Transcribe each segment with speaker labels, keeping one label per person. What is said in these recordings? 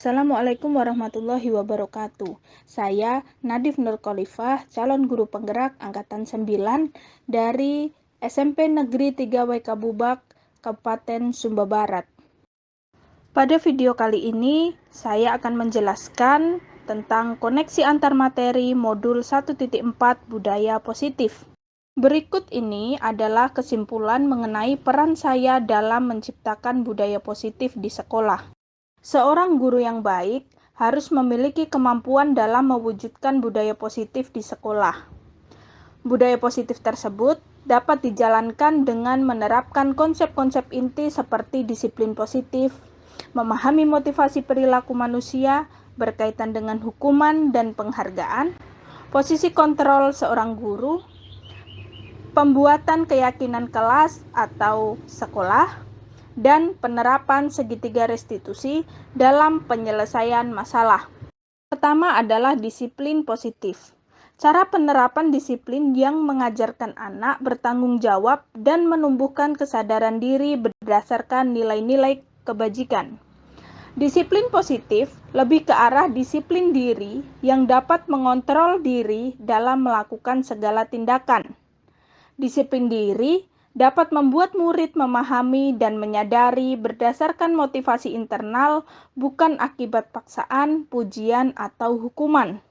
Speaker 1: Assalamualaikum warahmatullahi wabarakatuh. Saya Nadif Nur Khalifah, calon guru penggerak angkatan 9 dari SMP Negeri 3 WK Bubak, Kabupaten Sumba Barat. Pada video kali ini, saya akan menjelaskan tentang koneksi antar materi modul 1.4 budaya positif. Berikut ini adalah kesimpulan mengenai peran saya dalam menciptakan budaya positif di sekolah. Seorang guru yang baik harus memiliki kemampuan dalam mewujudkan budaya positif di sekolah. Budaya positif tersebut dapat dijalankan dengan menerapkan konsep-konsep inti seperti disiplin positif, memahami motivasi perilaku manusia berkaitan dengan hukuman dan penghargaan, posisi kontrol seorang guru, pembuatan keyakinan kelas atau sekolah, dan penerapan segitiga restitusi dalam penyelesaian masalah. Pertama adalah disiplin positif. Cara penerapan disiplin yang mengajarkan anak bertanggung jawab dan menumbuhkan kesadaran diri berdasarkan nilai-nilai kebajikan. Disiplin positif lebih ke arah disiplin diri yang dapat mengontrol diri dalam melakukan segala tindakan. Disiplin diri dapat membuat murid memahami dan menyadari berdasarkan motivasi internal, bukan akibat paksaan, pujian, atau hukuman.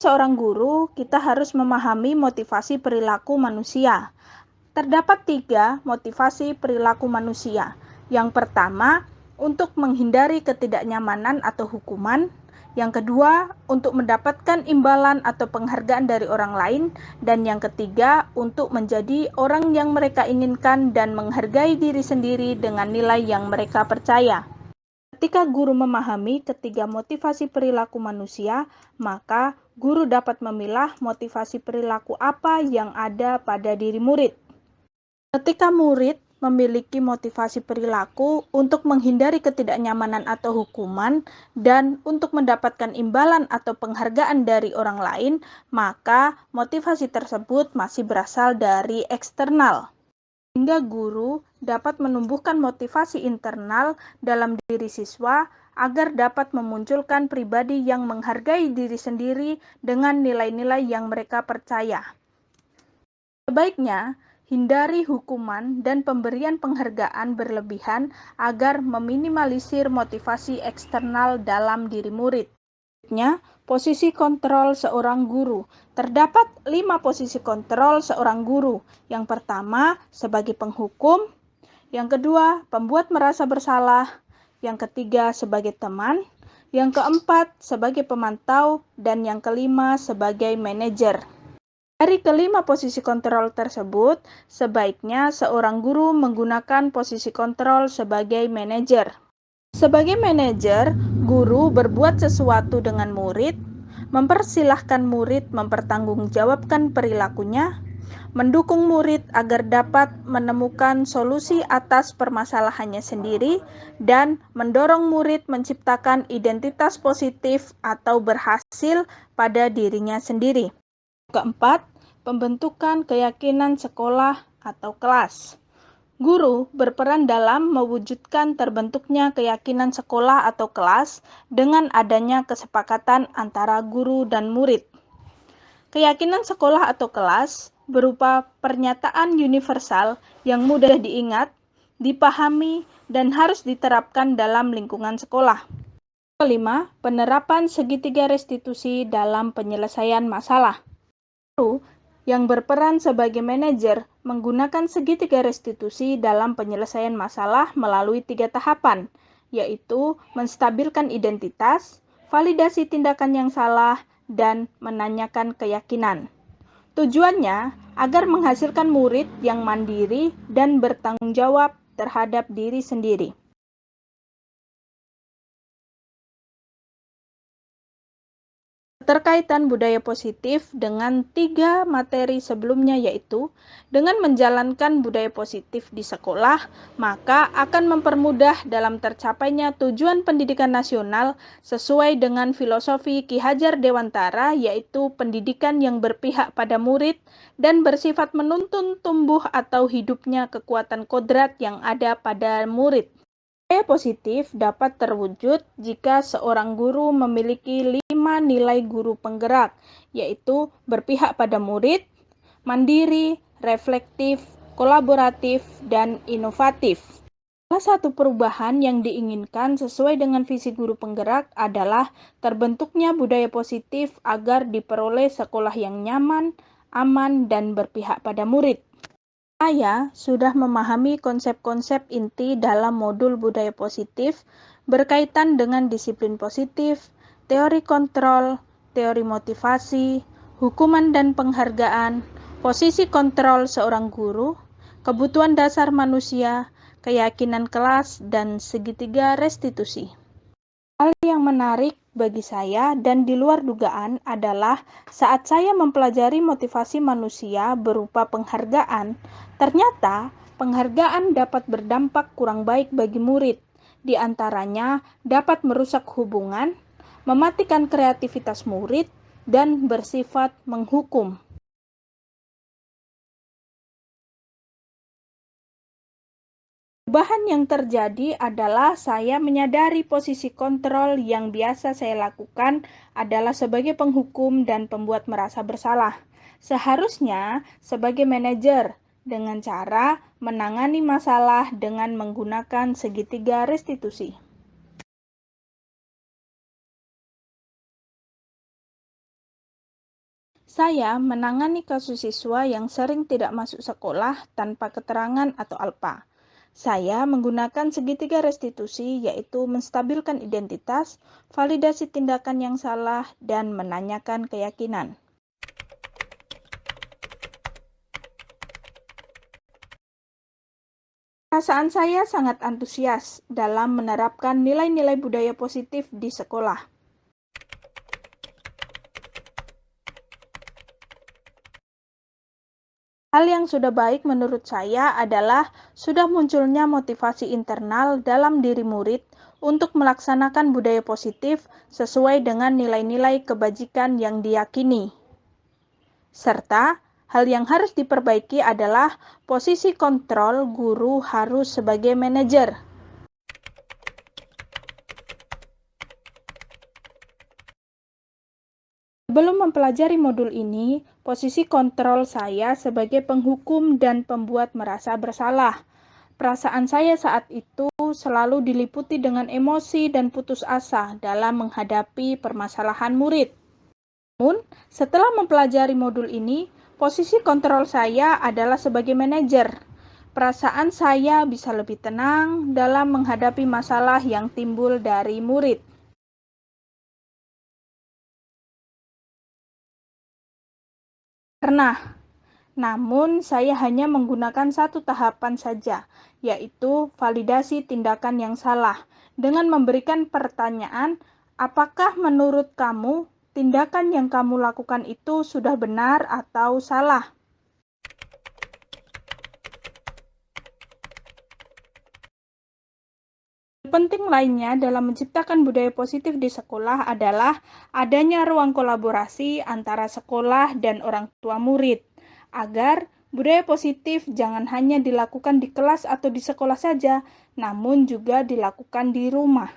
Speaker 1: Seorang guru, kita harus memahami motivasi perilaku manusia. Terdapat 3 motivasi perilaku manusia. Yang pertama, untuk menghindari ketidaknyamanan atau hukuman. Yang kedua, untuk mendapatkan imbalan atau penghargaan dari orang lain. Dan yang ketiga, untuk menjadi orang yang mereka inginkan dan menghargai diri sendiri dengan nilai yang mereka percaya. Ketika guru memahami ketiga motivasi perilaku manusia, maka guru dapat memilah motivasi perilaku apa yang ada pada diri murid. Ketika murid memiliki motivasi perilaku untuk menghindari ketidaknyamanan atau hukuman dan untuk mendapatkan imbalan atau penghargaan dari orang lain, maka motivasi tersebut masih berasal dari eksternal. Hingga guru dapat menumbuhkan motivasi internal dalam diri siswa agar dapat memunculkan pribadi yang menghargai diri sendiri dengan nilai-nilai yang mereka percaya. Sebaiknya hindari hukuman dan pemberian penghargaan berlebihan agar meminimalisir motivasi eksternal dalam diri murid. Selanjutnya, posisi kontrol seorang guru. Terdapat 5 posisi kontrol seorang guru. Yang pertama, sebagai penghukum. Yang kedua, pembuat merasa bersalah. Yang ketiga, sebagai teman. Yang keempat, sebagai pemantau. Dan yang kelima, sebagai manajer. Dari kelima posisi kontrol tersebut, sebaiknya seorang guru menggunakan posisi kontrol sebagai manajer. Sebagai manajer, guru berbuat sesuatu dengan murid, mempersilahkan murid mempertanggungjawabkan perilakunya, mendukung murid agar dapat menemukan solusi atas permasalahannya sendiri, dan mendorong murid menciptakan identitas positif atau berhasil pada dirinya sendiri. Keempat, pembentukan keyakinan sekolah atau kelas. Guru berperan dalam mewujudkan terbentuknya keyakinan sekolah atau kelas dengan adanya kesepakatan antara guru dan murid. Keyakinan sekolah atau kelas berupa pernyataan universal yang mudah diingat, dipahami, dan harus diterapkan dalam lingkungan sekolah. Kelima, penerapan segitiga restitusi dalam penyelesaian masalah. Guru yang berperan sebagai manajer menggunakan segitiga restitusi dalam penyelesaian masalah melalui 3 tahapan, yaitu menstabilkan identitas, validasi tindakan yang salah, dan menanyakan keyakinan. Tujuannya agar menghasilkan murid yang mandiri dan bertanggung jawab terhadap diri sendiri. Keterkaitan budaya positif dengan 3 materi sebelumnya, yaitu dengan menjalankan budaya positif di sekolah, maka akan mempermudah dalam tercapainya tujuan pendidikan nasional sesuai dengan filosofi Ki Hajar Dewantara, yaitu pendidikan yang berpihak pada murid dan bersifat menuntun tumbuh atau hidupnya kekuatan kodrat yang ada pada murid. Budaya positif dapat terwujud jika seorang guru memiliki 5 nilai guru penggerak, yaitu berpihak pada murid, mandiri, reflektif, kolaboratif, dan inovatif. Salah satu perubahan yang diinginkan sesuai dengan visi guru penggerak adalah terbentuknya budaya positif agar diperoleh sekolah yang nyaman, aman, dan berpihak pada murid. Saya sudah memahami konsep-konsep inti dalam modul budaya positif berkaitan dengan disiplin positif, teori kontrol, teori motivasi, hukuman dan penghargaan, posisi kontrol seorang guru, kebutuhan dasar manusia, keyakinan kelas, dan segitiga restitusi. Hal yang menarik bagi saya dan di luar dugaan adalah saat saya mempelajari motivasi manusia berupa penghargaan, ternyata penghargaan dapat berdampak kurang baik bagi murid. Di antaranya dapat merusak hubungan, mematikan kreativitas murid, dan bersifat menghukum. Perubahan yang terjadi adalah saya menyadari posisi kontrol yang biasa saya lakukan adalah sebagai penghukum dan pembuat merasa bersalah. Seharusnya sebagai manajer dengan cara menangani masalah dengan menggunakan segitiga restitusi. Saya menangani kasus siswa yang sering tidak masuk sekolah tanpa keterangan atau alpa. Saya menggunakan segitiga restitusi, yaitu menstabilkan identitas, validasi tindakan yang salah, dan menanyakan keyakinan. Perasaan saya sangat antusias dalam menerapkan nilai-nilai budaya positif di sekolah. Hal yang sudah baik menurut saya adalah sudah munculnya motivasi internal dalam diri murid untuk melaksanakan budaya positif sesuai dengan nilai-nilai kebajikan yang diyakini. Serta, hal yang harus diperbaiki adalah posisi kontrol guru harus sebagai manajer. Sebelum mempelajari modul ini, posisi kontrol saya sebagai penghukum dan pembuat merasa bersalah. Perasaan saya saat itu selalu diliputi dengan emosi dan putus asa dalam menghadapi permasalahan murid. Namun, setelah mempelajari modul ini, posisi kontrol saya adalah sebagai manajer. Perasaan saya bisa lebih tenang dalam menghadapi masalah yang timbul dari murid. Pernah, namun saya hanya menggunakan satu tahapan saja, yaitu validasi tindakan yang salah, dengan memberikan pertanyaan, apakah menurut kamu tindakan yang kamu lakukan itu sudah benar atau salah? Penting lainnya dalam menciptakan budaya positif di sekolah adalah adanya ruang kolaborasi antara sekolah dan orang tua murid, agar budaya positif jangan hanya dilakukan di kelas atau di sekolah saja, namun juga dilakukan di rumah.